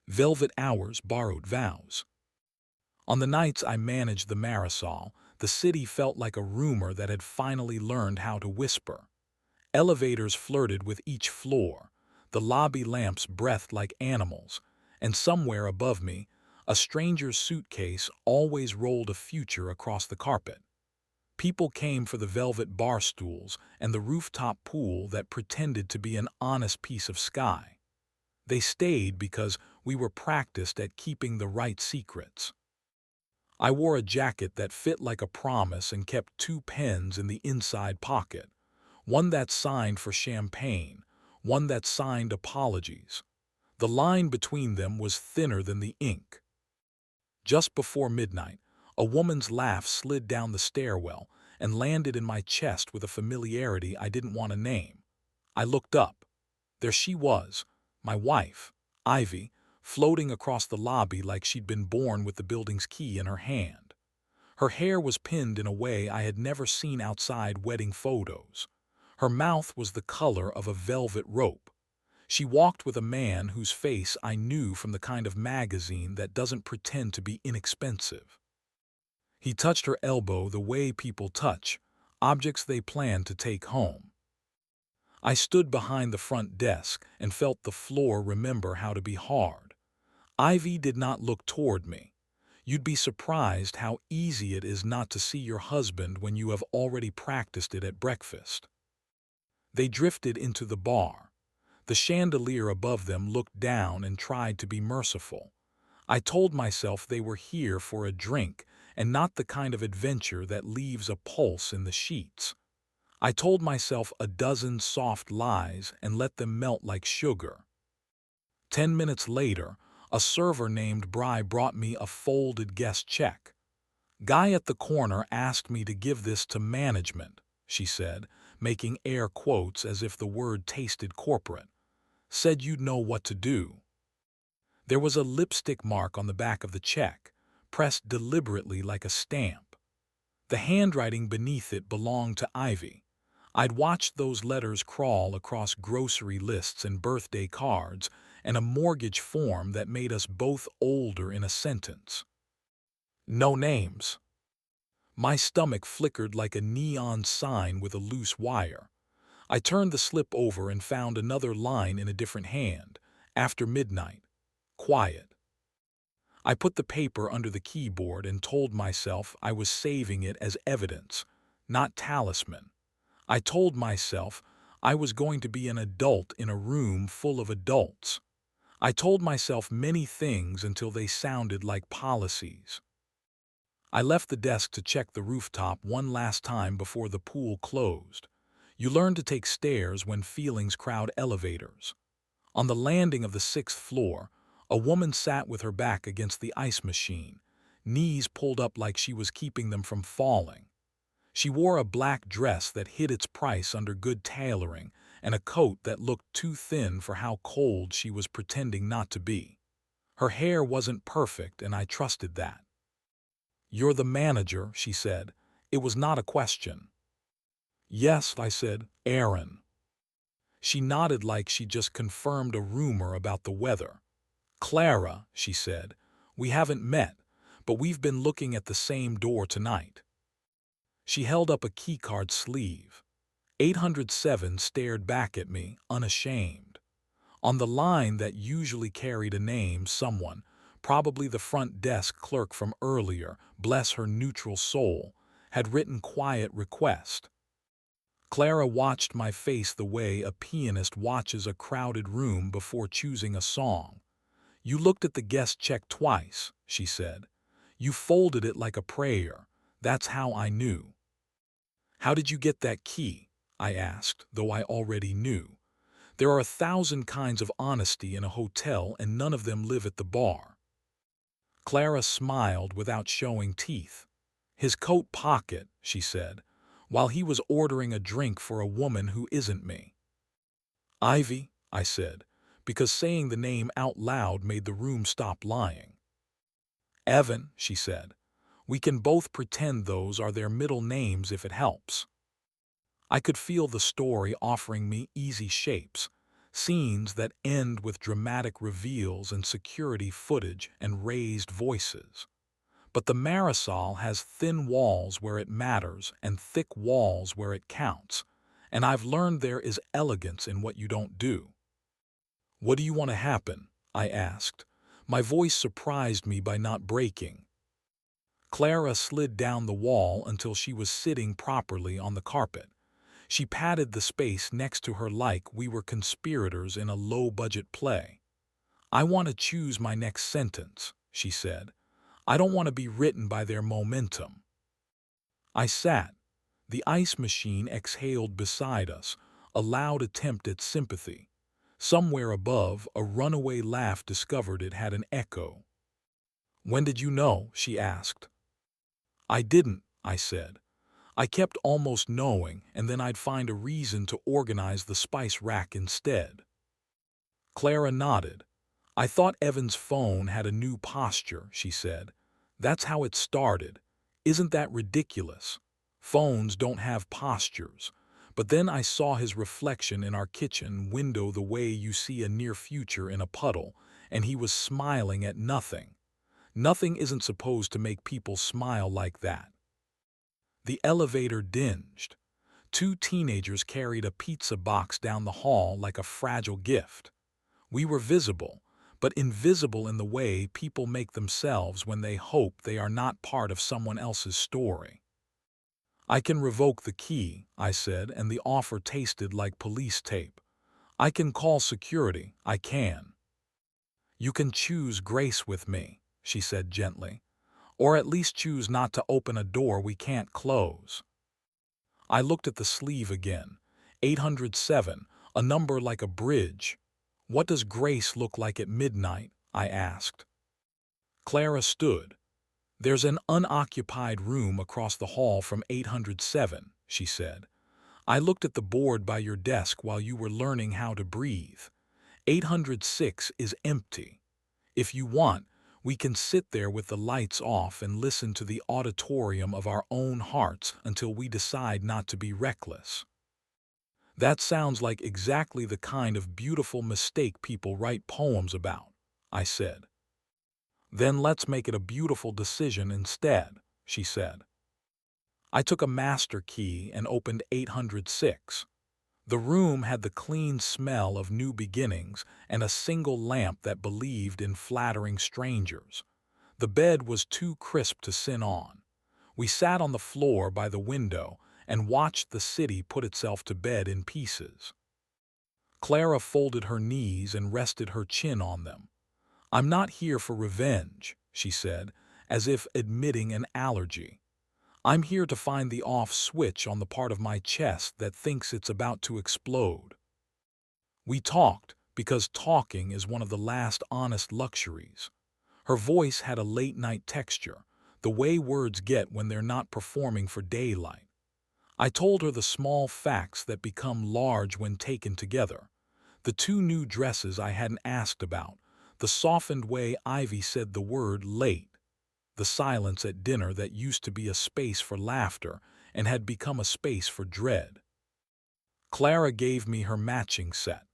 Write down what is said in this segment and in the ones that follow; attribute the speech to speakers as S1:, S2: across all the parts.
S1: Velvet hours, borrowed vows. On the nights I managed the Marisol, the city felt like a rumor that had finally learned how to whisper. Elevators flirted with each floor, the lobby lamps breathed like animals, and somewhere above me, a stranger's suitcase always rolled a future across the carpet. People came for the velvet bar stools and the rooftop pool that pretended to be an honest piece of sky. They stayed because we were practiced at keeping the right secrets. I wore a jacket that fit like a promise and kept 2 pens in the inside pocket, one that signed for champagne, one that signed apologies. The line between them was thinner than the ink. Just before midnight, a woman's laugh slid down the stairwell and landed in my chest with a familiarity I didn't want to name. I looked up. There she was, my wife, Ivy, floating across the lobby like she'd been born with the building's key in her hand. Her hair was pinned in a way I had never seen outside wedding photos. Her mouth was the color of a velvet rope. She walked with a man whose face I knew from the kind of magazine that doesn't pretend to be inexpensive. He touched her elbow the way people touch, objects they plan to take home. I stood behind the front desk and felt the floor remember how to be hard. Ivy did not look toward me. You'd be surprised how easy it is not to see your husband when you have already practiced it at breakfast. They drifted into the bar. The chandelier above them looked down and tried to be merciful. I told myself they were here for a drink and not the kind of adventure that leaves a pulse in the sheets. I told myself a dozen soft lies and let them melt like sugar. 10 minutes later, a server named Bry brought me a folded guest check. "Guy at the corner asked me to give this to management," she said, making air quotes as if the word tasted corporate. "Said you'd know what to do." There was a lipstick mark on the back of the check, pressed deliberately like a stamp. The handwriting beneath it belonged to Ivy. I'd watched those letters crawl across grocery lists and birthday cards and a mortgage form that made us both older in a sentence. No names. My stomach flickered like a neon sign with a loose wire. I turned the slip over and found another line in a different hand. After midnight. Quiet. I put the paper under the keyboard and told myself I was saving it as evidence, not talisman. I told myself I was going to be an adult in a room full of adults. I told myself many things until they sounded like policies. I left the desk to check the rooftop one last time before the pool closed. You learn to take stairs when feelings crowd elevators. On the landing of the 6th floor, a woman sat with her back against the ice machine, knees pulled up like she was keeping them from falling. She wore a black dress that hid its price under good tailoring and a coat that looked too thin for how cold she was pretending not to be. Her hair wasn't perfect, and I trusted that. "You're the manager," she said. It was not a question. "Yes," I said, "Aaron." She nodded like she just confirmed a rumor about the weather. "Clara," she said, "we haven't met, but we've been looking at the same door tonight." She held up a keycard sleeve. 807 stared back at me, unashamed. On the line that usually carried a name, someone, probably the front desk clerk from earlier, bless her neutral soul, had written quiet request. Clara watched my face the way a pianist watches a crowded room before choosing a song. "You looked at the guest check twice," she said. "You folded it like a prayer. That's how I knew." "How did you get that key?" I asked, though I already knew. There are 1,000 kinds of honesty in a hotel and none of them live at the bar. Clara smiled without showing teeth. "His coat pocket," she said, "while he was ordering a drink for a woman who isn't me." "Ivy," I said, because saying the name out loud made the room stop lying. "Evan," she said. "We can both pretend those are their middle names if it helps." I could feel the story offering me easy shapes. scenes that end with dramatic reveals and security footage and raised voices. But the Marisol has thin walls where it matters and thick walls where it counts, and I've learned there is elegance in what you don't do. "What do you want to happen?" I asked. My voice surprised me by not breaking. Clara slid down the wall until she was sitting properly on the carpet. She patted the space next to her like we were conspirators in a low-budget play. "I want to choose my next sentence," she said. "I don't want to be written by their momentum." I sat. The ice machine exhaled beside us, a loud attempt at sympathy. Somewhere above, a runaway laugh discovered it had an echo. "When did you know?" she asked. "I didn't," I said. "I kept almost knowing, and then I'd find a reason to organize the spice rack instead." Clara nodded. "I thought Evan's phone had a new posture," she said. "That's how it started. Isn't that ridiculous? Phones don't have postures. But then I saw his reflection in our kitchen window the way you see a near future in a puddle, and he was smiling at nothing. Nothing isn't supposed to make people smile like that." The elevator dinged. Two teenagers carried a pizza box down the hall like a fragile gift. We were visible, but invisible in the way people make themselves when they hope they are not part of someone else's story. "I can revoke the key," I said, and the offer tasted like police tape. "I can call security, I can." "You can choose grace with me," she said gently. "Or at least choose not to open a door we can't close." I looked at the sleeve again. 807, a number like a bridge. "What does grace look like at midnight?" I asked. Clara stood. "There's an unoccupied room across the hall from 807, she said. "I looked at the board by your desk while you were learning how to breathe. 806 is empty. If you want, we can sit there with the lights off and listen to the auditorium of our own hearts until we decide not to be reckless." "That sounds like exactly the kind of beautiful mistake people write poems about," I said. "Then let's make it a beautiful decision instead," she said. I took a master key and opened 806. The room had the clean smell of new beginnings and a single lamp that believed in flattering strangers. The bed was too crisp to sin on. We sat on the floor by the window and watched the city put itself to bed in pieces. Clara folded her knees and rested her chin on them. "I'm not here for revenge," she said, as if admitting an allergy. "I'm here to find the off switch on the part of my chest that thinks it's about to explode." We talked, because talking is one of the last honest luxuries. Her voice had a late-night texture, the way words get when they're not performing for daylight. I told her the small facts that become large when taken together. The two new dresses I hadn't asked about, the softened way Ivy said the word late, the silence at dinner that used to be a space for laughter and had become a space for dread. Clara gave me her matching set.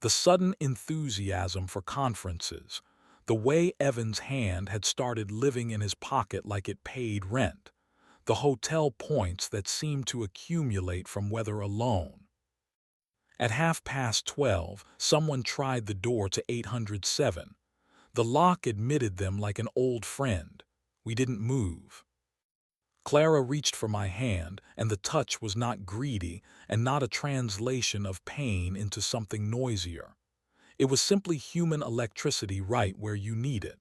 S1: The sudden enthusiasm for conferences, the way Evan's hand had started living in his pocket like it paid rent, the hotel points that seemed to accumulate from weather alone. At 12:30, someone tried the door to 807. The lock admitted them like an old friend. We didn't move. Clara reached for my hand, and the touch was not greedy and not a translation of pain into something noisier. It was simply human electricity right where you need it.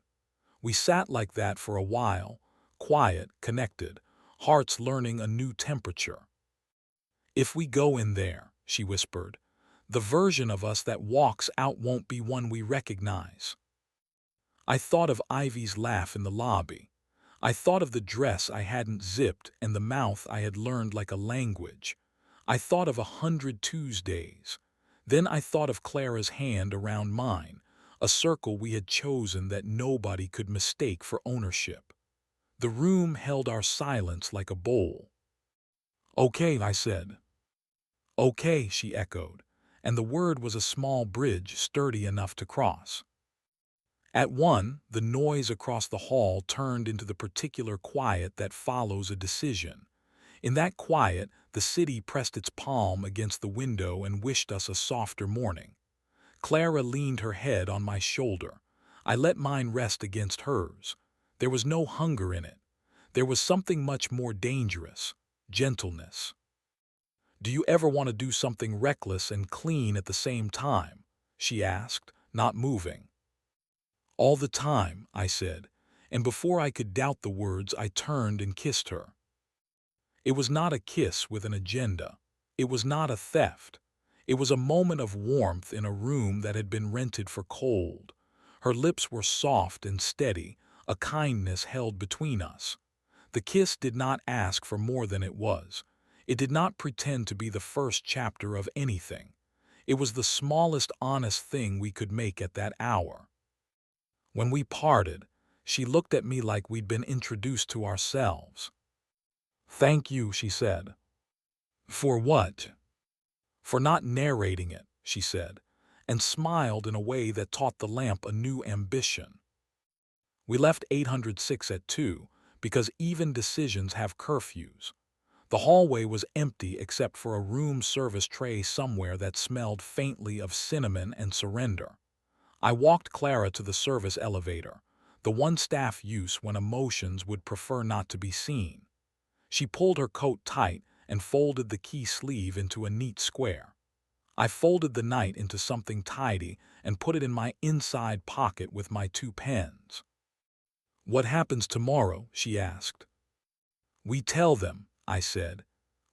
S1: We sat like that for a while, quiet, connected, hearts learning a new temperature. "If we go in there," she whispered, "the version of us that walks out won't be one we recognize." I thought of Ivy's laugh in the lobby. I thought of the dress I hadn't zipped and the mouth I had learned like a language. I thought of 100 Tuesdays. Then I thought of Clara's hand around mine, a circle we had chosen that nobody could mistake for ownership. The room held our silence like a bowl. "Okay," I said. "Okay," she echoed, and the word was a small bridge sturdy enough to cross. At one, the noise across the hall turned into the particular quiet that follows a decision. In that quiet, the city pressed its palm against the window and wished us a softer morning. Clara leaned her head on my shoulder. I let mine rest against hers. There was no hunger in it. There was something much more dangerous: gentleness. "Do you ever want to do something reckless and clean at the same time?" she asked, not moving. "All the time," I said, and before I could doubt the words, I turned and kissed her. It was not a kiss with an agenda. It was not a theft. It was a moment of warmth in a room that had been rented for cold. Her lips were soft and steady, a kindness held between us. The kiss did not ask for more than it was. It did not pretend to be the first chapter of anything. It was the smallest honest thing we could make at that hour. When we parted, she looked at me like we'd been introduced to ourselves. "Thank you," she said. "For what?" "For not narrating it," she said, and smiled in a way that taught the lamp a new ambition. We left 806 at 2, because even decisions have curfews. The hallway was empty except for a room service tray somewhere that smelled faintly of cinnamon and surrender. I walked Clara to the service elevator, the one staff use when emotions would prefer not to be seen. She pulled her coat tight and folded the key sleeve into a neat square. I folded the night into something tidy and put it in my inside pocket with my 2 pens. "What happens tomorrow?" she asked. "We tell them," I said.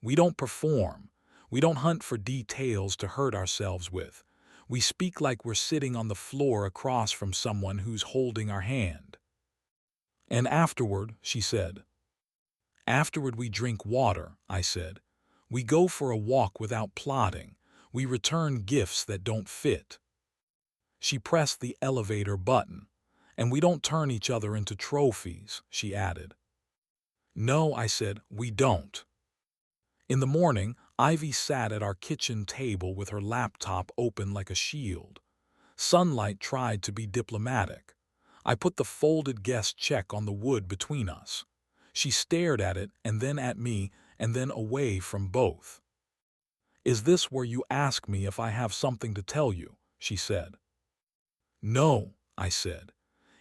S1: "We don't perform. We don't hunt for details to hurt ourselves with. We speak like we're sitting on the floor across from someone who's holding our hand." "And afterward," she said. "Afterward we drink water," I said. "We go for a walk without plotting. We return gifts that don't fit." She pressed the elevator button. "And we don't turn each other into trophies," she added. "No," I said, "we don't." In the morning, Ivy sat at our kitchen table with her laptop open like a shield. Sunlight tried to be diplomatic. I put the folded guest check on the wood between us. She stared at it and then at me and then away from both. "Is this where you ask me if I have something to tell you?" she said. "No," I said.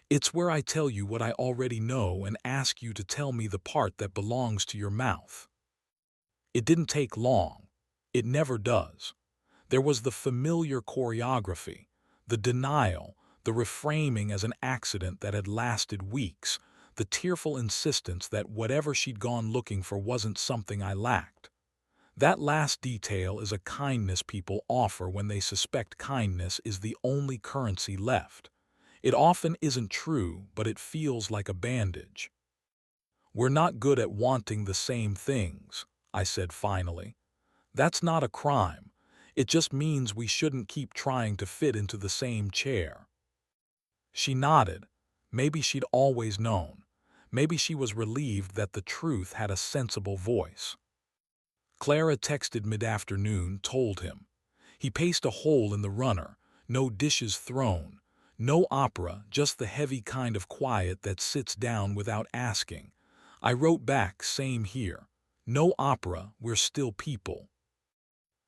S1: "It's where I tell you what I already know and ask you to tell me the part that belongs to your mouth." It didn't take long. It never does. There was the familiar choreography, the denial, the reframing as an accident that had lasted weeks, the tearful insistence that whatever she'd gone looking for wasn't something I lacked. That last detail is a kindness people offer when they suspect kindness is the only currency left. It often isn't true, but it feels like a bandage. "We're not good at wanting the same things," I said finally. "That's not a crime. It just means we shouldn't keep trying to fit into the same chair." She nodded. Maybe she'd always known. Maybe she was relieved that the truth had a sensible voice. Clara texted mid-afternoon, told him. He paced a hole in the runner, no dishes thrown, no opera, just the heavy kind of quiet that sits down without asking. I wrote back, same here. No opera, we're still people.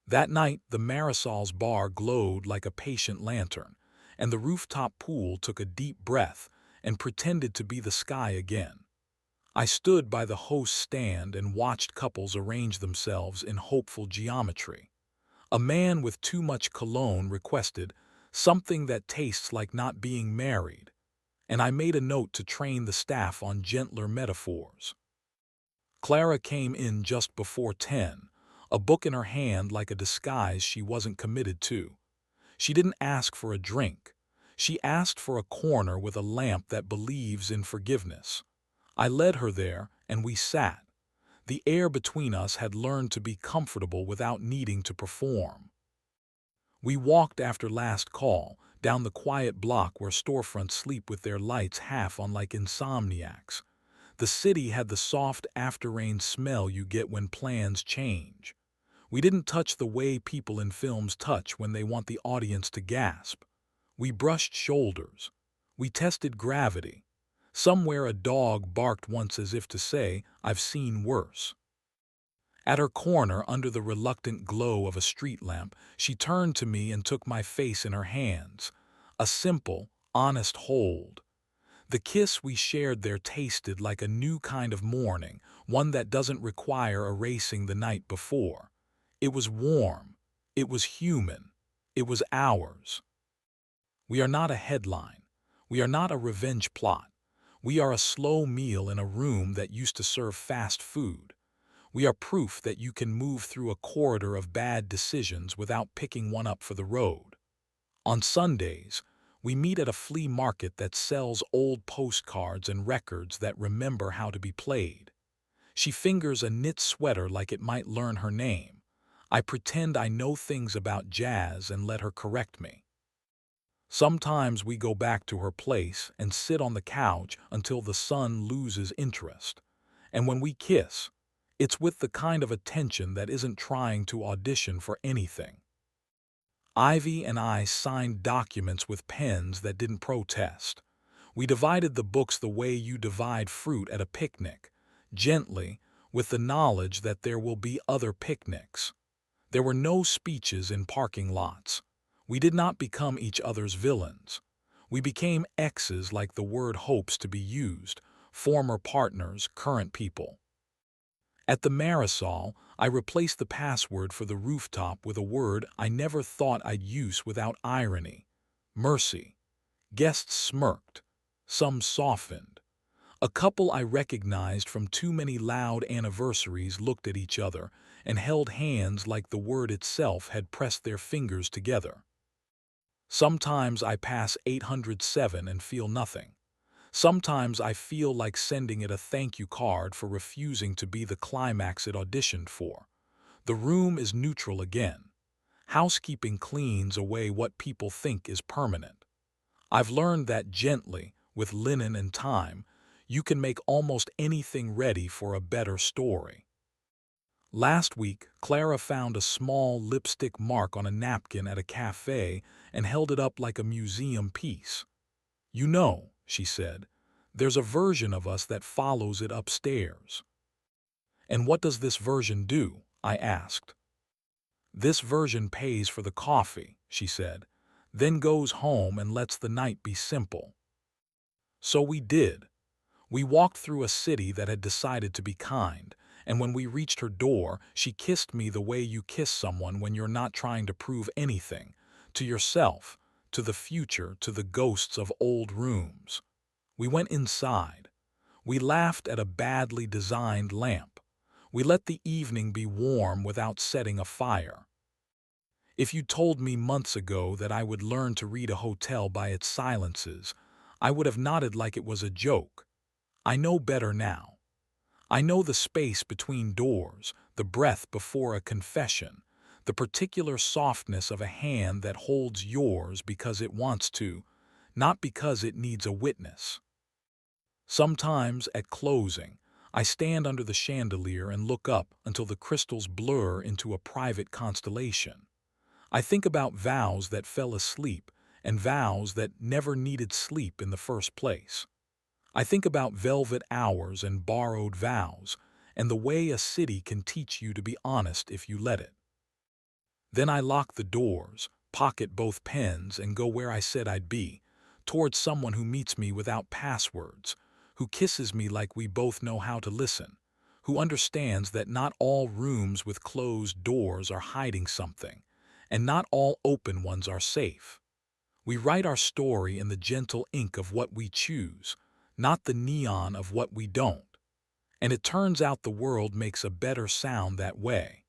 S1: That night, the Marisol's bar glowed like a patient lantern, and the rooftop pool took a deep breath and pretended to be the sky again. I stood by the host's stand and watched couples arrange themselves in hopeful geometry. A man with too much cologne requested something that tastes like not being married, and I made a note to train the staff on gentler metaphors. Clara came in just before 10, a book in her hand like a disguise she wasn't committed to. She didn't ask for a drink. She asked for a corner with a lamp that believes in forgiveness. I led her there, and we sat. The air between us had learned to be comfortable without needing to perform. We walked after last call, down the quiet block where storefronts sleep with their lights half on like insomniacs. The city had the soft after-rain smell you get when plans change. We didn't touch the way people in films touch when they want the audience to gasp. We brushed shoulders. We tested gravity. Somewhere a dog barked once as if to say, "I've seen worse." At her corner, under the reluctant glow of a street lamp, she turned to me and took my face in her hands. A simple, honest hold. The kiss we shared there tasted like a new kind of morning, one that doesn't require erasing the night before. It was warm. It was human. It was ours. We are not a headline. We are not a revenge plot. We are a slow meal in a room that used to serve fast food. We are proof that you can move through a corridor of bad decisions without picking one up for the road. On Sundays, we meet at a flea market that sells old postcards and records that remember how to be played. She fingers a knit sweater like it might learn her name. I pretend I know things about jazz and let her correct me. Sometimes we go back to her place and sit on the couch until the sun loses interest. And when we kiss, it's with the kind of attention that isn't trying to audition for anything. Ivy and I signed documents with pens that didn't protest. We divided the books the way you divide fruit at a picnic, gently, with the knowledge that there will be other picnics. There were no speeches in parking lots. We did not become each other's villains. We became exes like the word hopes to be used, former partners, current people. At the Marisol, I replaced the password for the rooftop with a word I never thought I'd use without irony: mercy. Guests smirked. Some softened. A couple I recognized from too many loud anniversaries looked at each other and held hands like the word itself had pressed their fingers together. Sometimes I pass 807 and feel nothing. Sometimes I feel like sending it a thank you card for refusing to be the climax it auditioned for. The room is neutral again. Housekeeping cleans away what people think is permanent. I've learned that gently, with linen and time, you can make almost anything ready for a better story. Last week, Clara found a small lipstick mark on a napkin at a cafe and held it up like a museum piece. "You know," she said, "there's a version of us that follows it upstairs." "And what does this version do?" I asked. "This version pays for the coffee," she said, "then goes home and lets the night be simple." So we did. We walked through a city that had decided to be kind, and when we reached her door, she kissed me the way you kiss someone when you're not trying to prove anything, to yourself, to the future, to the ghosts of old rooms. We went inside. We laughed at a badly designed lamp. We let the evening be warm without setting a fire. If you told me months ago that I would learn to read a hotel by its silences, I would have nodded like it was a joke. I know better now. I know the space between doors, the breath before a confession, the particular softness of a hand that holds yours because it wants to, not because it needs a witness. Sometimes, at closing, I stand under the chandelier and look up until the crystals blur into a private constellation. I think about vows that fell asleep and vows that never needed sleep in the first place. I think about velvet hours and borrowed vows, and the way a city can teach you to be honest if you let it. Then I lock the doors, pocket both pens, and go where I said I'd be, towards someone who meets me without passwords, who kisses me like we both know how to listen, who understands that not all rooms with closed doors are hiding something, and not all open ones are safe. We write our story in the gentle ink of what we choose, not the neon of what we don't. And it turns out the world makes a better sound that way.